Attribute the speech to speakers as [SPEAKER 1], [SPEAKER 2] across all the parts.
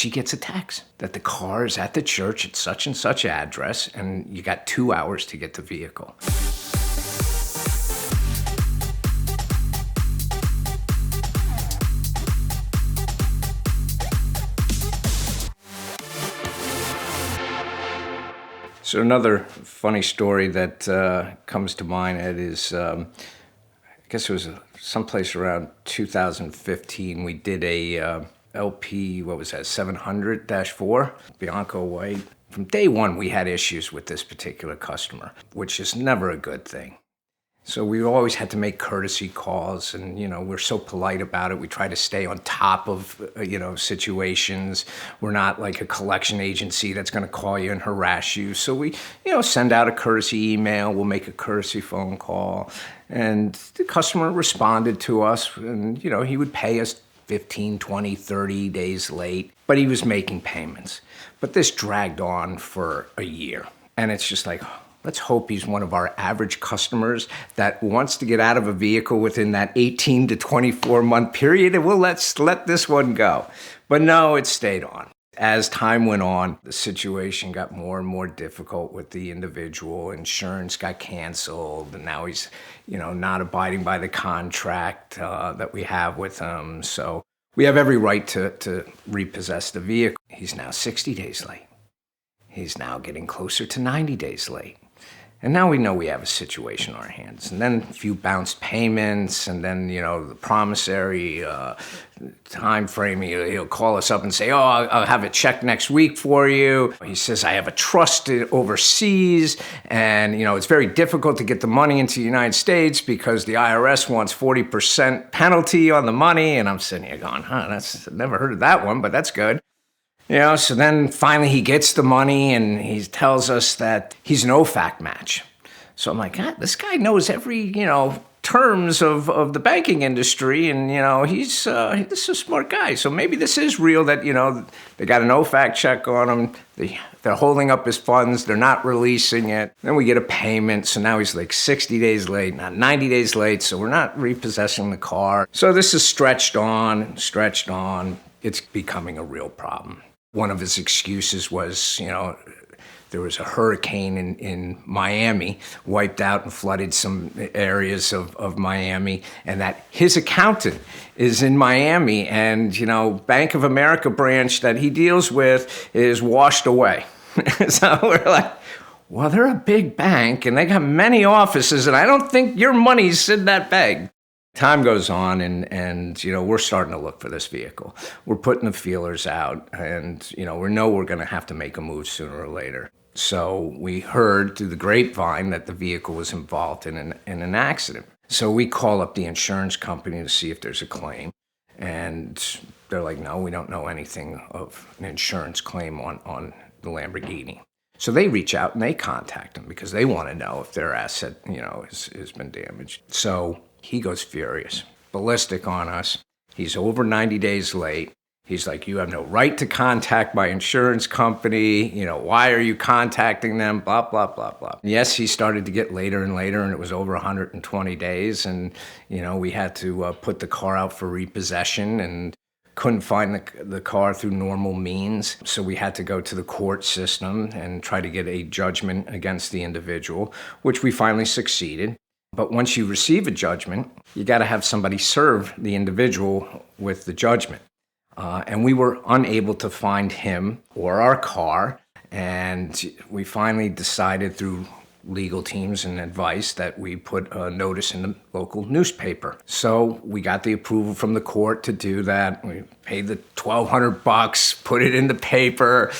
[SPEAKER 1] she gets a text that the car is at the church at such and such address, and you got 2 hours to get the vehicle. So another funny story that comes to mind, Ed, is I guess it was someplace around 2015. We did a LP, what was that, 700-4, Bianco White. From day one, we had issues with this particular customer, which is never a good thing. So we always had to make courtesy calls, and, we're so polite about it. We try to stay on top of, situations. We're not like a collection agency that's going to call you and harass you. So we, send out a courtesy email. We'll make a courtesy phone call. And the customer responded to us, and, he would pay us 15, 20, 30 days late, but he was making payments. But this dragged on for a year. And it's just like, let's hope he's one of our average customers that wants to get out of a vehicle within that 18 to 24 month period, and let's let this one go. But no, it stayed on. As time went on, the situation got more and more difficult with the individual. Insurance got canceled, and now he's, not abiding by the contract that we have with him. So we have every right to repossess the vehicle. He's now 60 days late. He's now getting closer to 90 days late. And now we know we have a situation on our hands. And then a few bounced payments, and then, the promissory time frame, he'll call us up and say, I'll have it checked next week for you. He says, I have a trust overseas, and, it's very difficult to get the money into the United States because the IRS wants 40% penalty on the money. And I'm sitting here going, I've never heard of that one, but that's good. So then finally he gets the money, and he tells us that he's an OFAC match. So I'm like, God, this guy knows every, terms of the banking industry, and, this is a smart guy. So maybe this is real that, they got an OFAC check on him. They're holding up his funds. They're not releasing it. Then we get a payment. So now he's like 60 days late, not 90 days late. So we're not repossessing the car. So this is stretched on. It's becoming a real problem. One of his excuses was, there was a hurricane in Miami, wiped out and flooded some areas of Miami, and that his accountant is in Miami, and, Bank of America branch that he deals with is washed away. So we're like, well, they're a big bank, and they got many offices, and I don't think your money's in that bank. Time goes on, and we're starting to look for this vehicle. We're putting the feelers out, and we know we're going to have to make a move sooner or later. So we heard through the grapevine that the vehicle was involved in an accident. So we call up the insurance company to see if there's a claim, and they're like, no, we don't know anything of an insurance claim on the Lamborghini. So they reach out and they contact them because they want to know if their asset, has been damaged. So he goes furious, ballistic on us. He's over 90 days late. He's like, you have no right to contact my insurance company. Why are you contacting them? Blah, blah, blah, blah. Yes, he started to get later and later, and it was over 120 days. And, we had to put the car out for repossession and couldn't find the car through normal means. So we had to go to the court system and try to get a judgment against the individual, which we finally succeeded. But once you receive a judgment, you got to have somebody serve the individual with the judgment. And we were unable to find him or our car. And we finally decided through legal teams and advice that we put a notice in the local newspaper. So we got the approval from the court to do that. We paid the $1,200, put it in the paper,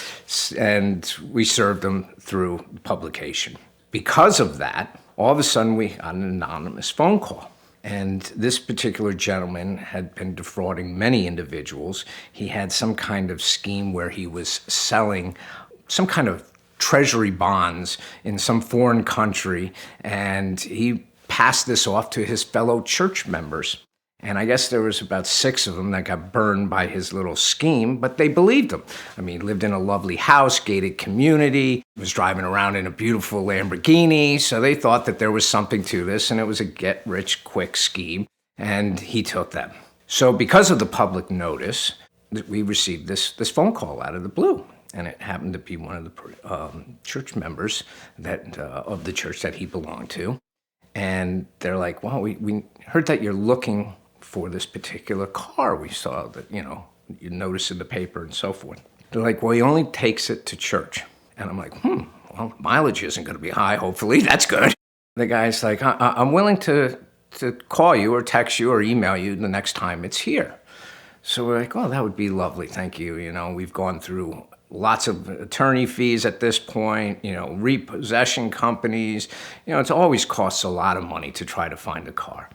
[SPEAKER 1] and we served them through publication. Because of that, all of a sudden we got an anonymous phone call. And this particular gentleman had been defrauding many individuals. He had some kind of scheme where he was selling some kind of treasury bonds in some foreign country, and he passed this off to his fellow church members. And I guess there was about 6 of them that got burned by his little scheme, but they believed him. I mean, he lived in a lovely house, gated community, was driving around in a beautiful Lamborghini, so they thought that there was something to this, and it was a get-rich-quick scheme, and he took them. So because of the public notice, we received this phone call out of the blue. And it happened to be one of the church members that of the church that he belonged to. And they're like, well, we heard that you're looking for this particular car. We saw that, you noticed in the paper and so forth. They're like, well, he only takes it to church. And I'm like, well, mileage isn't going to be high, hopefully. That's good. The guy's like, I'm willing to call you or text you or email you the next time it's here. So we're like, oh, that would be lovely. Thank you. We've gone through lots of attorney fees at this point, repossession companies. It's always costs a lot of money to try to find a car.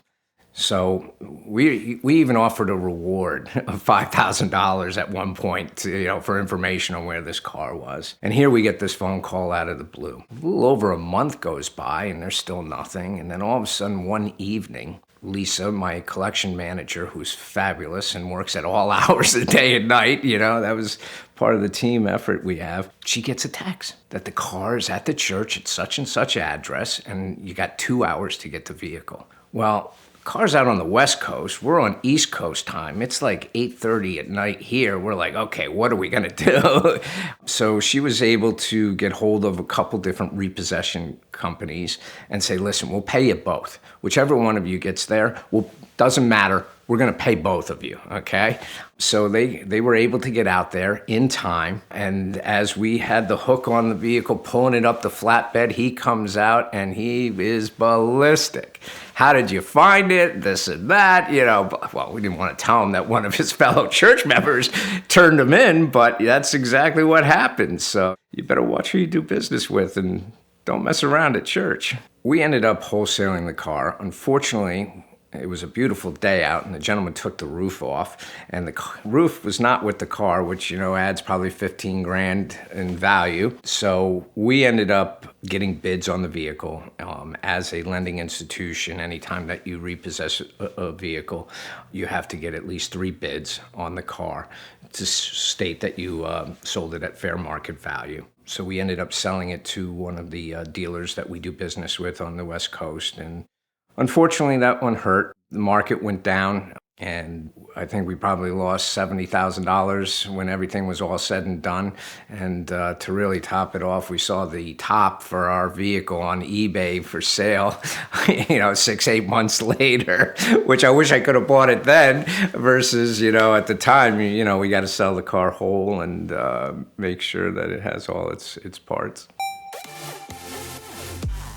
[SPEAKER 1] So we even offered a reward of $5,000 at one point to, for information on where this car was. And here we get this phone call out of the blue. A little over a month goes by and there's still nothing. And then all of a sudden one evening, Lisa, my collection manager, who's fabulous and works at all hours of the day and night, that was part of the team effort we have. She gets a text that the car is at the church at such and such address, and you got 2 hours to get the vehicle. Well, car's out on the West Coast. We're on East Coast time. It's like 8:30 at night here. We're like, okay, what are we gonna do? So she was able to get hold of a couple different repossession companies and say, listen, we'll pay you both. Whichever one of you gets there, doesn't matter. We're gonna pay both of you, okay? So they were able to get out there in time. And as we had the hook on the vehicle, pulling it up the flatbed, he comes out and he is ballistic. How did you find it? This and that, Well, we didn't want to tell him that one of his fellow church members turned him in, but that's exactly what happened. So you better watch who you do business with and don't mess around at church. We ended up wholesaling the car. Unfortunately, it was a beautiful day out, and the gentleman took the roof off, and the roof was not with the car, which, adds probably 15 grand in value. So we ended up getting bids on the vehicle. As a lending institution, anytime that you repossess a vehicle, you have to get at least 3 bids on the car to state that you sold it at fair market value. So we ended up selling it to one of the dealers that we do business with on the West Coast, and unfortunately, that one hurt. The market went down, and I think we probably lost $70,000 when everything was all said and done. And to really top it off, we saw the top for our vehicle on eBay for sale, 6-8 months later, which I wish I could have bought it then versus, at the time, we got to sell the car whole and make sure that it has all its parts.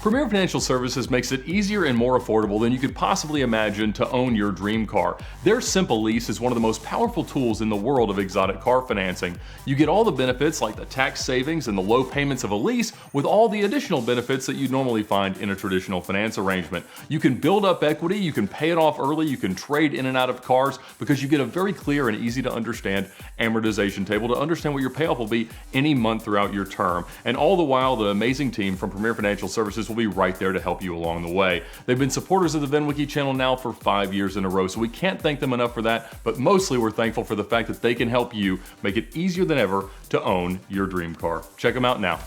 [SPEAKER 2] Premier Financial Services makes it easier and more affordable than you could possibly imagine to own your dream car. Their Simple Lease is one of the most powerful tools in the world of exotic car financing. You get all the benefits like the tax savings and the low payments of a lease with all the additional benefits that you normally find in a traditional finance arrangement. You can build up equity, you can pay it off early, you can trade in and out of cars because you get a very clear and easy to understand amortization table to understand what your payoff will be any month throughout your term. And all the while, the amazing team from Premier Financial Services will be right there to help you along the way. They've been supporters of the VinWiki channel now for 5 years in a row, so we can't thank them enough for that, but mostly we're thankful for the fact that they can help you make it easier than ever to own your dream car. Check them out now.